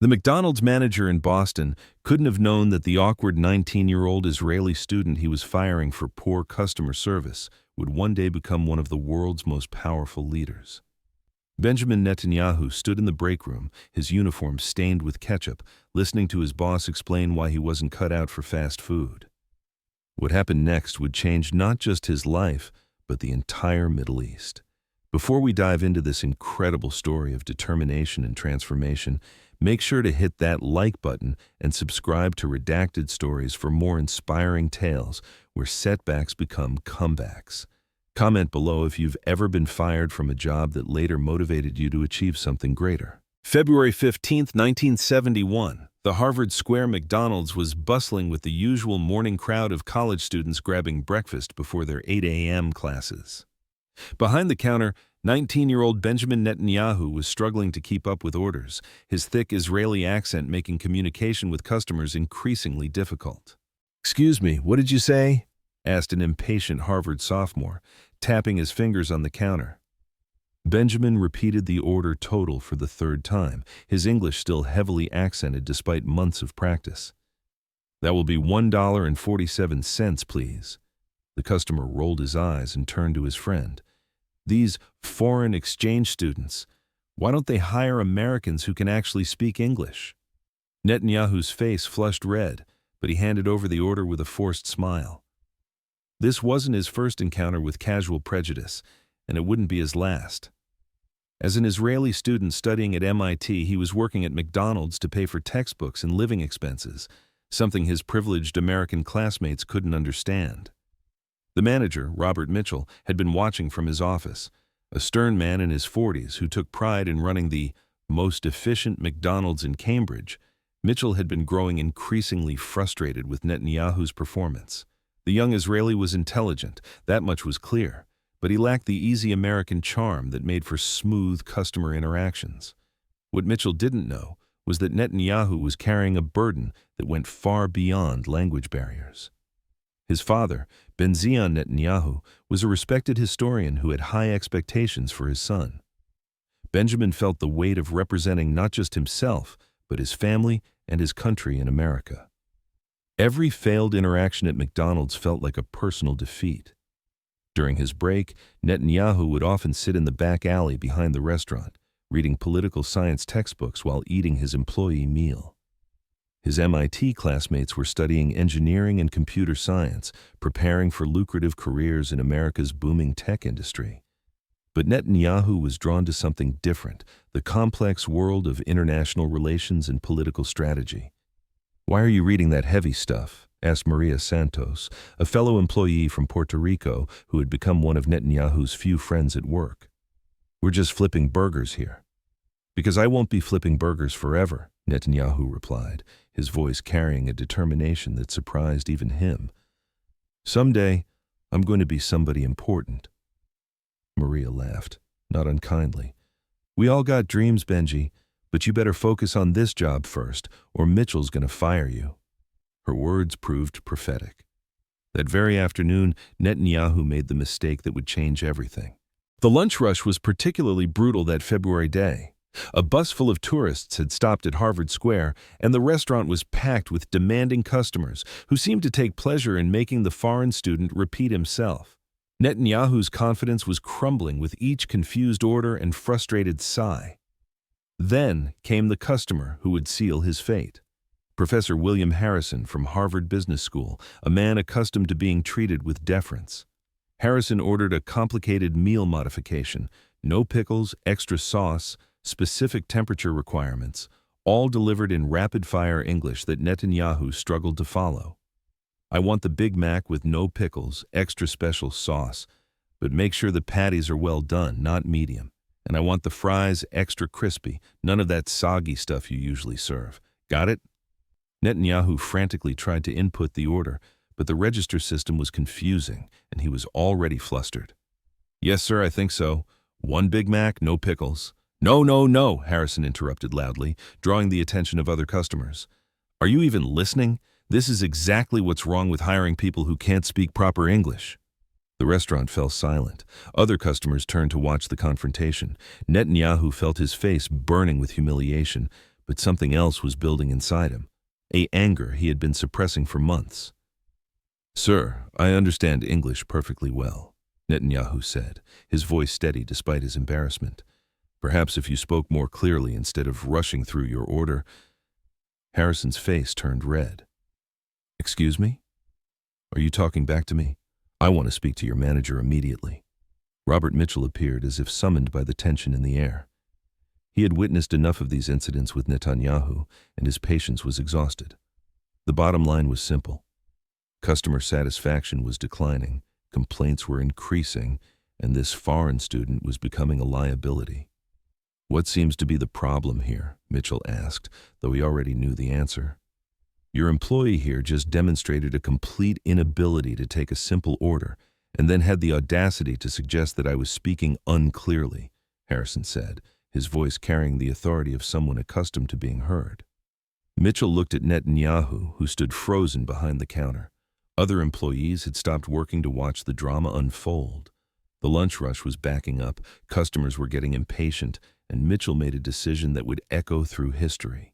The McDonald's manager in Boston couldn't have known that the awkward 19-year-old Israeli student he was firing for poor customer service would one day become one of the world's most powerful leaders. Benjamin Netanyahu stood in the break room, his uniform stained with ketchup, listening to his boss explain why he wasn't cut out for fast food. What happened next would change not just his life, but the entire Middle East. Before we dive into this incredible story of determination and transformation, make sure to hit that like button and subscribe to Redacted Stories for more inspiring tales where setbacks become comebacks. Comment below if you've ever been fired from a job that later motivated you to achieve something greater. February 15, 1971, the Harvard Square McDonald's was bustling with the usual morning crowd of college students grabbing breakfast before their 8 a.m. classes. Behind the counter, 19-year-old Benjamin Netanyahu was struggling to keep up with orders, his thick Israeli accent making communication with customers increasingly difficult. "Excuse me, what did you say?" asked an impatient Harvard sophomore, tapping his fingers on the counter. Benjamin repeated the order total for the third time, his English still heavily accented despite months of practice. "That will be $1.47, please." The customer rolled his eyes and turned to his friend. "These foreign exchange students, why don't they hire Americans who can actually speak English?" Netanyahu's face flushed red, but he handed over the order with a forced smile. This wasn't his first encounter with casual prejudice, and it wouldn't be his last. As an Israeli student studying at MIT, he was working at McDonald's to pay for textbooks and living expenses, something his privileged American classmates couldn't understand. The manager, Robert Mitchell, had been watching from his office, a stern man in his 40s who took pride in running the most efficient McDonald's in Cambridge. Mitchell had been growing increasingly frustrated with Netanyahu's performance. The young Israeli was intelligent, that much was clear, but he lacked the easy American charm that made for smooth customer interactions. What Mitchell didn't know was that Netanyahu was carrying a burden that went far beyond language barriers. His father, Benjamin Netanyahu, was a respected historian who had high expectations for his son. Benjamin felt the weight of representing not just himself, but his family and his country in America. Every failed interaction at McDonald's felt like a personal defeat. During his break, Netanyahu would often sit in the back alley behind the restaurant, reading political science textbooks while eating his employee meal. His MIT classmates were studying engineering and computer science, preparing for lucrative careers in America's booming tech industry. But Netanyahu was drawn to something different, the complex world of international relations and political strategy. "Why are you reading that heavy stuff?" asked Maria Santos, a fellow employee from Puerto Rico who had become one of Netanyahu's few friends at work. "We're just flipping burgers here." "Because I won't be flipping burgers forever," Netanyahu replied, his voice carrying a determination that surprised even him. "Someday, I'm going to be somebody important." Maria laughed, not unkindly. "We all got dreams, Benji, but you better focus on this job first, or Mitchell's going to fire you." Her words proved prophetic. That very afternoon, Netanyahu made the mistake that would change everything. The lunch rush was particularly brutal that February day. A bus full of tourists had stopped at Harvard Square, and the restaurant was packed with demanding customers who seemed to take pleasure in making the foreign student repeat himself. Netanyahu's confidence was crumbling with each confused order and frustrated sigh. Then came the customer who would seal his fate. Professor William Harrison from Harvard Business School, a man accustomed to being treated with deference. Harrison ordered a complicated meal modification, no pickles, extra sauce, specific temperature requirements, all delivered in rapid-fire English that Netanyahu struggled to follow. "I want the Big Mac with no pickles, extra special sauce, but make sure the patties are well done, not medium. And I want the fries extra crispy, none of that soggy stuff you usually serve. Got it?" Netanyahu frantically tried to input the order, but the register system was confusing, and he was already flustered. "Yes, sir, I think so. 1 Big Mac, no pickles." "No, no, no," Harrison interrupted loudly, drawing the attention of other customers. "Are you even listening? This is exactly what's wrong with hiring people who can't speak proper English." The restaurant fell silent. Other customers turned to watch the confrontation. Netanyahu felt his face burning with humiliation, but something else was building inside him, a anger he had been suppressing for months. "Sir, I understand English perfectly well," Netanyahu said, his voice steady despite his embarrassment. "Perhaps if you spoke more clearly instead of rushing through your order." Harrison's face turned red. "Excuse me? Are you talking back to me? I want to speak to your manager immediately." Robert Mitchell appeared as if summoned by the tension in the air. He had witnessed enough of these incidents with Netanyahu, and his patience was exhausted. The bottom line was simple. Customer satisfaction was declining, complaints were increasing, and this foreign student was becoming a liability. "What seems to be the problem here?" Mitchell asked, though he already knew the answer. "Your employee here just demonstrated a complete inability to take a simple order, and then had the audacity to suggest that I was speaking unclearly," Harrison said, his voice carrying the authority of someone accustomed to being heard. Mitchell looked at Netanyahu, who stood frozen behind the counter. Other employees had stopped working to watch the drama unfold. The lunch rush was backing up, customers were getting impatient, and Mitchell made a decision that would echo through history.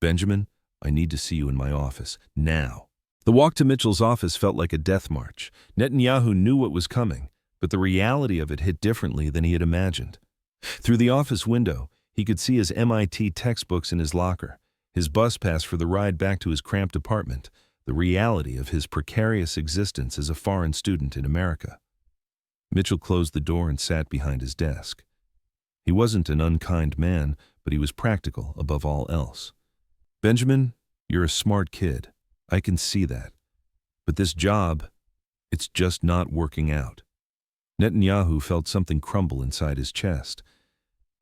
"Benjamin, I need to see you in my office, now." The walk to Mitchell's office felt like a death march. Netanyahu knew what was coming, but the reality of it hit differently than he had imagined. Through the office window, he could see his MIT textbooks in his locker, his bus pass for the ride back to his cramped apartment, the reality of his precarious existence as a foreign student in America. Mitchell closed the door and sat behind his desk. He wasn't an unkind man, but he was practical above all else. "Benjamin, you're a smart kid. I can see that. But this job, it's just not working out." Netanyahu felt something crumble inside his chest.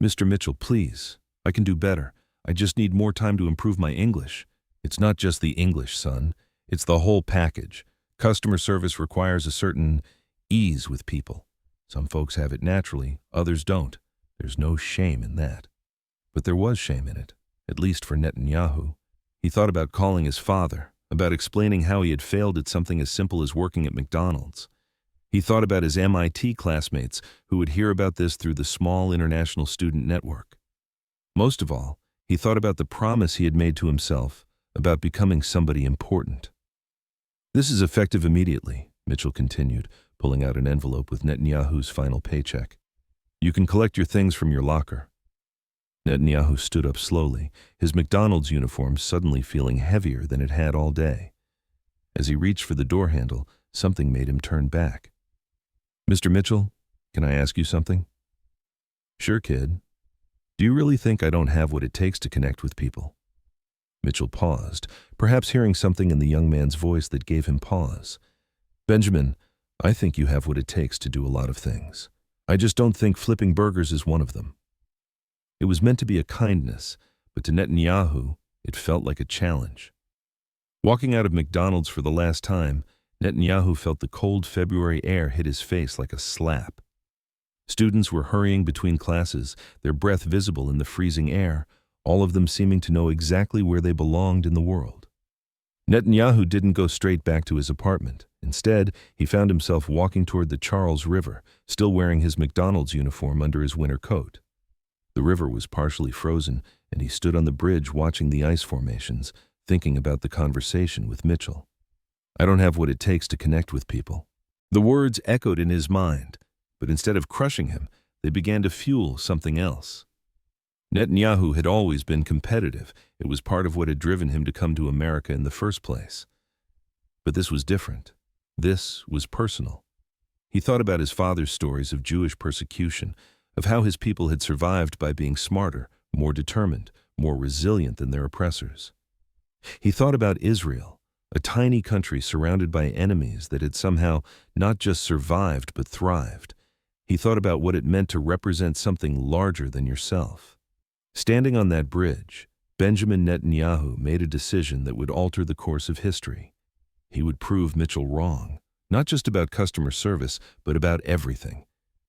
"Mr. Mitchell, please. I can do better. I just need more time to improve my English." "It's not just the English, son. It's the whole package. Customer service requires a certain ease with people. Some folks have it naturally, others don't. There's no shame in that." But there was shame in it, at least for Netanyahu. He thought about calling his father, about explaining how he had failed at something as simple as working at McDonald's. He thought about his MIT classmates who would hear about this through the small international student network. Most of all, he thought about the promise he had made to himself about becoming somebody important. "This is effective immediately," Mitchell continued, pulling out an envelope with Netanyahu's final paycheck. "You can collect your things from your locker." Netanyahu stood up slowly, his McDonald's uniform suddenly feeling heavier than it had all day. As he reached for the door handle, something made him turn back. "Mr. Mitchell, can I ask you something?" "Sure, kid. Do you really think I don't have what it takes to connect with people?" Mitchell paused, perhaps hearing something in the young man's voice that gave him pause. "Benjamin, I think you have what it takes to do a lot of things. I just don't think flipping burgers is one of them." It was meant to be a kindness, but to Netanyahu, it felt like a challenge. Walking out of McDonald's for the last time, Netanyahu felt the cold February air hit his face like a slap. Students were hurrying between classes, their breath visible in the freezing air, all of them seeming to know exactly where they belonged in the world. Netanyahu didn't go straight back to his apartment. Instead, he found himself walking toward the Charles River, still wearing his McDonald's uniform under his winter coat. The river was partially frozen, and he stood on the bridge watching the ice formations, thinking about the conversation with Mitchell. "I don't have what it takes to connect with people." The words echoed in his mind, but instead of crushing him, they began to fuel something else. Netanyahu had always been competitive. It was part of what had driven him to come to America in the first place. But this was different. This was personal. He thought about his father's stories of Jewish persecution, of how his people had survived by being smarter, more determined, more resilient than their oppressors. He thought about Israel, a tiny country surrounded by enemies that had somehow not just survived but thrived. He thought about what it meant to represent something larger than yourself. Standing on that bridge, Benjamin Netanyahu made a decision that would alter the course of history. He would prove Mitchell wrong, not just about customer service, but about everything.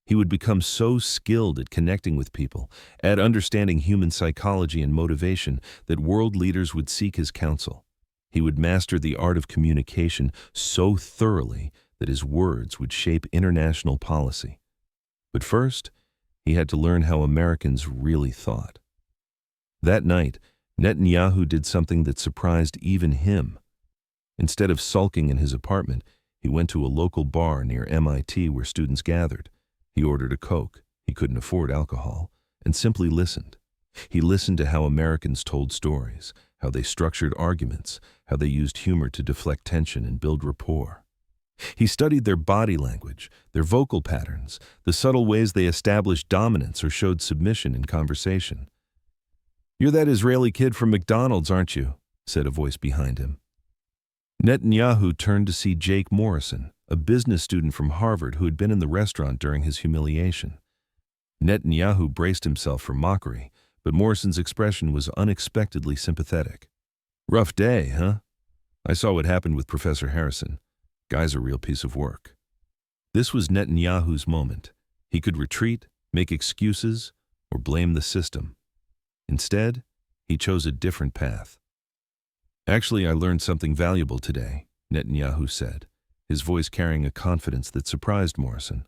He would become so skilled at connecting with people, at understanding human psychology and motivation, that world leaders would seek his counsel. He would master the art of communication so thoroughly that his words would shape international policy. But first, he had to learn how Americans really thought. That night, Netanyahu did something that surprised even him. Instead of sulking in his apartment, he went to a local bar near MIT where students gathered. He ordered a Coke. He couldn't afford alcohol, and simply listened. He listened to how Americans told stories, how they structured arguments, how they used humor to deflect tension and build rapport. He studied their body language, their vocal patterns, the subtle ways they established dominance or showed submission in conversation. "You're that Israeli kid from McDonald's, aren't you?" said a voice behind him. Netanyahu turned to see Jake Morrison, a business student from Harvard who had been in the restaurant during his humiliation. Netanyahu braced himself for mockery, but Morrison's expression was unexpectedly sympathetic. "Rough day, huh? I saw what happened with Professor Harrison. Guy's a real piece of work." This was Netanyahu's moment. He could retreat, make excuses, or blame the system. Instead, he chose a different path. "Actually, I learned something valuable today," Netanyahu said, his voice carrying a confidence that surprised Morrison.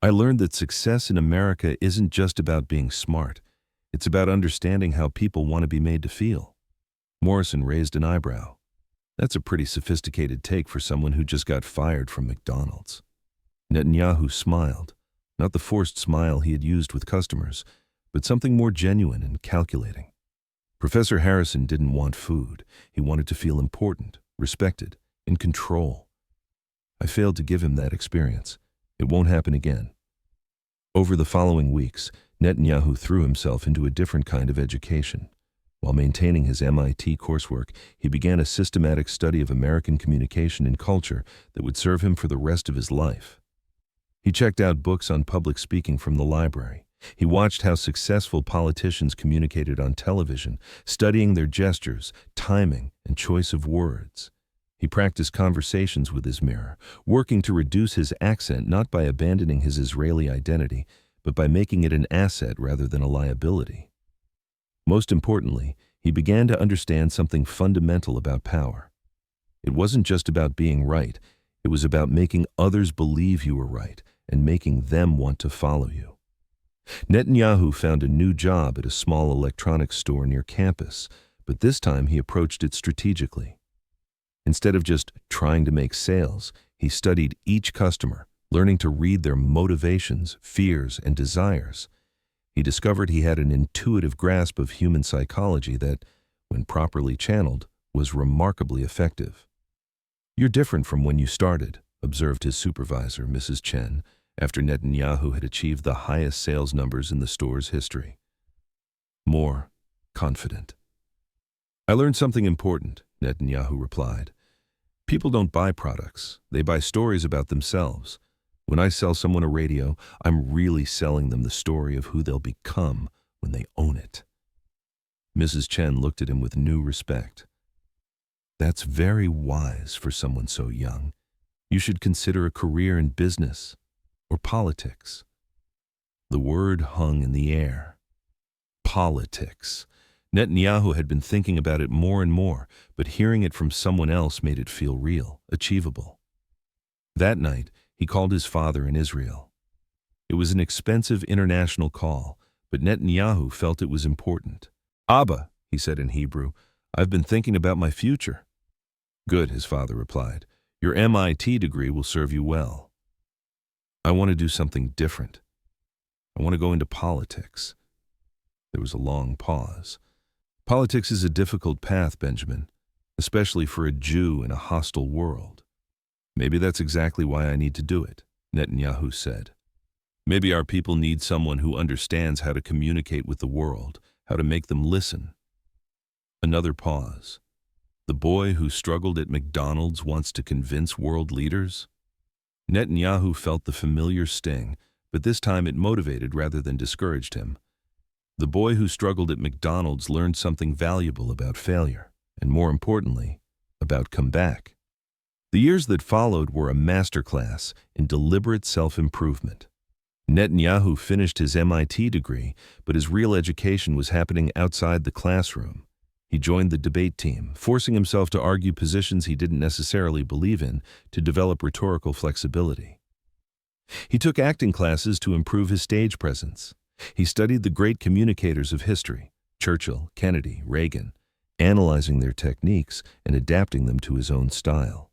"I learned that success in America isn't just about being smart. It's about understanding how people want to be made to feel." Morrison raised an eyebrow. That's a pretty sophisticated take for someone who just got fired from McDonald's. Netanyahu smiled, not the forced smile he had used with customers, but something more genuine and calculating. Professor Harrison didn't want food. He wanted to feel important, respected, in control. I failed to give him that experience. It won't happen again. Over the following weeks, Netanyahu threw himself into a different kind of education. While maintaining his MIT coursework, he began a systematic study of American communication and culture that would serve him for the rest of his life. He checked out books on public speaking from the library. He watched how successful politicians communicated on television, studying their gestures, timing, and choice of words. He practiced conversations with his mirror, working to reduce his accent not by abandoning his Israeli identity, but by making it an asset rather than a liability. Most importantly, he began to understand something fundamental about power. It wasn't just about being right, it was about making others believe you were right and making them want to follow you. Netanyahu found a new job at a small electronics store near campus, but this time he approached it strategically. Instead of just trying to make sales, he studied each customer, learning to read their motivations, fears, and desires. He discovered he had an intuitive grasp of human psychology that, when properly channeled, was remarkably effective. "You're different from when you started," observed his supervisor, Mrs. Chen, after Netanyahu had achieved the highest sales numbers in the store's history. "More confident." "I learned something important," Netanyahu replied. "People don't buy products, they buy stories about themselves. When I sell someone a radio, I'm really selling them the story of who they'll become when they own it." Mrs. Chen looked at him with new respect. "That's very wise for someone so young. You should consider a career in business or politics." The word hung in the air. Politics. Netanyahu had been thinking about it more and more, but hearing it from someone else made it feel real, achievable. That night, he called his father in Israel. It was an expensive international call, but Netanyahu felt it was important. "Abba," he said in Hebrew, "I've been thinking about my future." "Good," his father replied. "Your MIT degree will serve you well." "I want to do something different. I want to go into politics." There was a long pause. "Politics is a difficult path, Benjamin, especially for a Jew in a hostile world." "Maybe that's exactly why I need to do it," Netanyahu said. "Maybe our people need someone who understands how to communicate with the world, how to make them listen." Another pause. "The boy who struggled at McDonald's wants to convince world leaders?" Netanyahu felt the familiar sting, but this time it motivated rather than discouraged him. The boy who struggled at McDonald's learned something valuable about failure, and more importantly, about comeback. The years that followed were a masterclass in deliberate self-improvement. Netanyahu finished his MIT degree, but his real education was happening outside the classroom. He joined the debate team, forcing himself to argue positions he didn't necessarily believe in to develop rhetorical flexibility. He took acting classes to improve his stage presence. He studied the great communicators of history, Churchill, Kennedy, Reagan, analyzing their techniques and adapting them to his own style.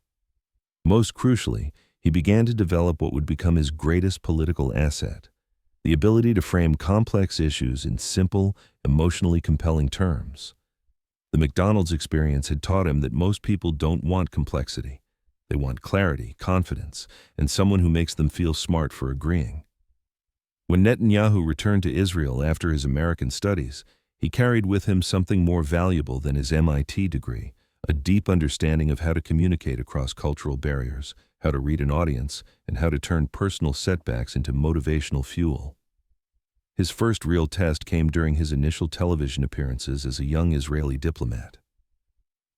Most crucially, he began to develop what would become his greatest political asset: the ability to frame complex issues in simple, emotionally compelling terms. The McDonald's experience had taught him that most people don't want complexity. They want clarity, confidence, and someone who makes them feel smart for agreeing. When Netanyahu returned to Israel after his American studies, he carried with him something more valuable than his MIT degree: a deep understanding of how to communicate across cultural barriers, how to read an audience, and how to turn personal setbacks into motivational fuel. His first real test came during his initial television appearances as a young Israeli diplomat.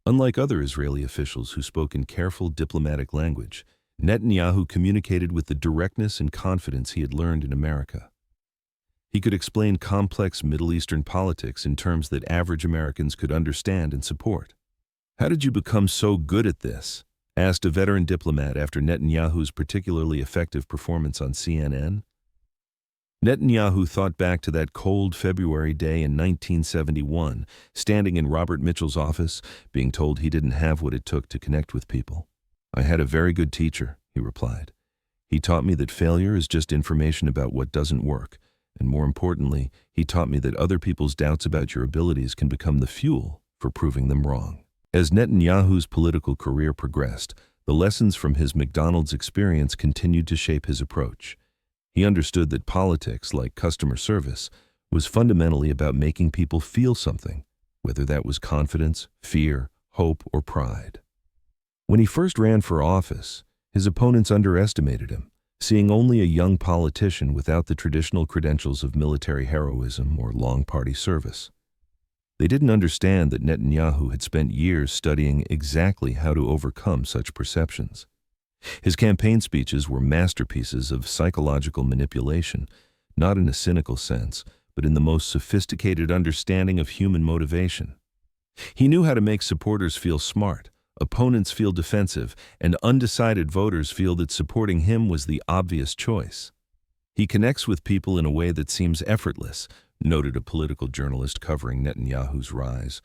Unlike other Israeli officials who spoke in careful diplomatic language, Netanyahu communicated with the directness and confidence he had learned in America. He could explain complex Middle Eastern politics in terms that average Americans could understand and support. "How did you become so good at this?" asked a veteran diplomat after Netanyahu's particularly effective performance on CNN. Netanyahu thought back to that cold February day in 1971, standing in Robert Mitchell's office, being told he didn't have what it took to connect with people. "I had a very good teacher," he replied. "He taught me that failure is just information about what doesn't work, and more importantly, he taught me that other people's doubts about your abilities can become the fuel for proving them wrong." As Netanyahu's political career progressed, the lessons from his McDonald's experience continued to shape his approach. He understood that politics, like customer service, was fundamentally about making people feel something, whether that was confidence, fear, hope, or pride. When he first ran for office, his opponents underestimated him, seeing only a young politician without the traditional credentials of military heroism or long party service. They didn't understand that Netanyahu had spent years studying exactly how to overcome such perceptions. His campaign speeches were masterpieces of psychological manipulation, not in a cynical sense, but in the most sophisticated understanding of human motivation. He knew how to make supporters feel smart, opponents feel defensive, and undecided voters feel that supporting him was the obvious choice. "He connects with people in a way that seems effortless," noted a political journalist covering Netanyahu's rise.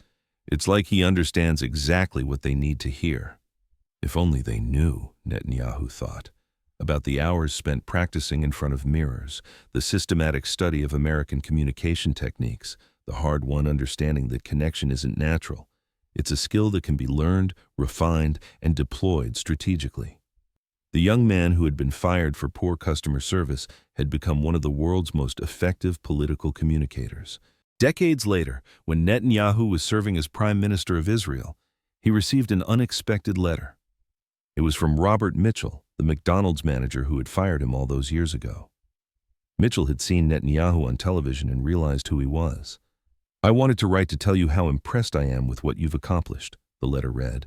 "It's like he understands exactly what they need to hear." If only they knew, Netanyahu thought, about the hours spent practicing in front of mirrors, the systematic study of American communication techniques, the hard-won understanding that connection isn't natural. It's a skill that can be learned, refined, and deployed strategically. The young man who had been fired for poor customer service had become one of the world's most effective political communicators. Decades later, when Netanyahu was serving as Prime Minister of Israel, he received an unexpected letter. It was from Robert Mitchell, the McDonald's manager who had fired him all those years ago. Mitchell had seen Netanyahu on television and realized who he was. "I wanted to write to tell you how impressed I am with what you've accomplished," the letter read.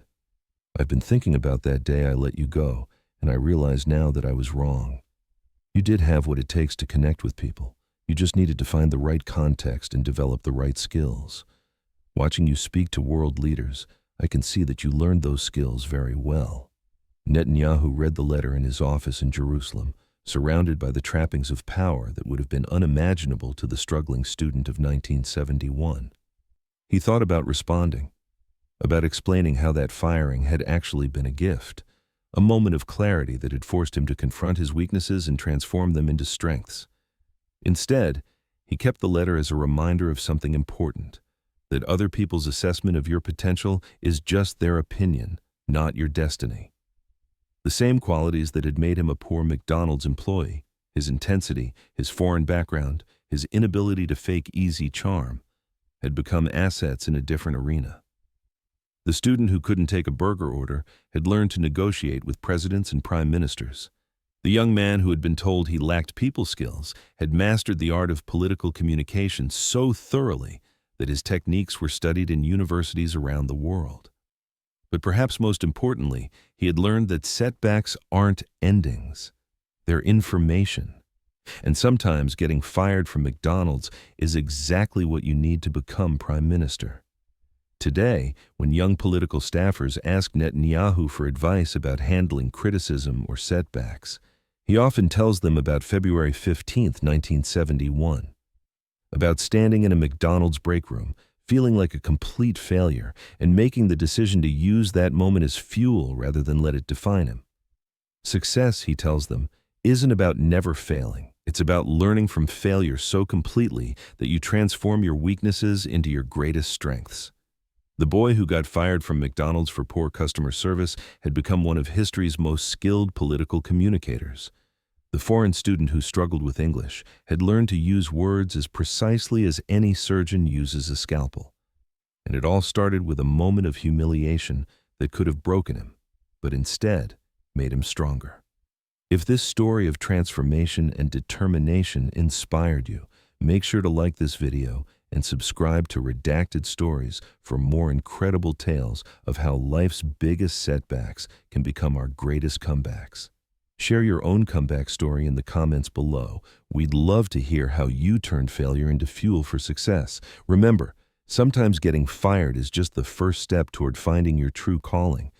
"I've been thinking about that day I let you go, and I realize now that I was wrong. You did have what it takes to connect with people. You just needed to find the right context and develop the right skills. Watching you speak to world leaders, I can see that you learned those skills very well." Netanyahu read the letter in his office in Jerusalem, surrounded by the trappings of power that would have been unimaginable to the struggling student of 1971. He thought about responding, about explaining how that firing had actually been a gift, a moment of clarity that had forced him to confront his weaknesses and transform them into strengths. Instead, he kept the letter as a reminder of something important: that other people's assessment of your potential is just their opinion, not your destiny. The same qualities that had made him a poor McDonald's employee, his intensity, his foreign background, his inability to fake easy charm, had become assets in a different arena. The student who couldn't take a burger order had learned to negotiate with presidents and prime ministers. The young man who had been told he lacked people skills had mastered the art of political communication so thoroughly that his techniques were studied in universities around the world. But perhaps most importantly, he had learned that setbacks aren't endings. They're information. And sometimes getting fired from McDonald's is exactly what you need to become prime minister. Today, when young political staffers ask Netanyahu for advice about handling criticism or setbacks, he often tells them about February 15, 1971. About standing in a McDonald's break room, feeling like a complete failure, and making the decision to use that moment as fuel rather than let it define him. Success, he tells them, isn't about never failing. It's about learning from failure so completely that you transform your weaknesses into your greatest strengths. The boy who got fired from McDonald's for poor customer service had become one of history's most skilled political communicators. The foreign student who struggled with English had learned to use words as precisely as any surgeon uses a scalpel. And it all started with a moment of humiliation that could have broken him, but instead made him stronger. If this story of transformation and determination inspired you, make sure to like this video and subscribe to Redacted Stories for more incredible tales of how life's biggest setbacks can become our greatest comebacks. Share your own comeback story in the comments below. We'd love to hear how you turned failure into fuel for success. Remember, sometimes getting fired is just the first step toward finding your true calling.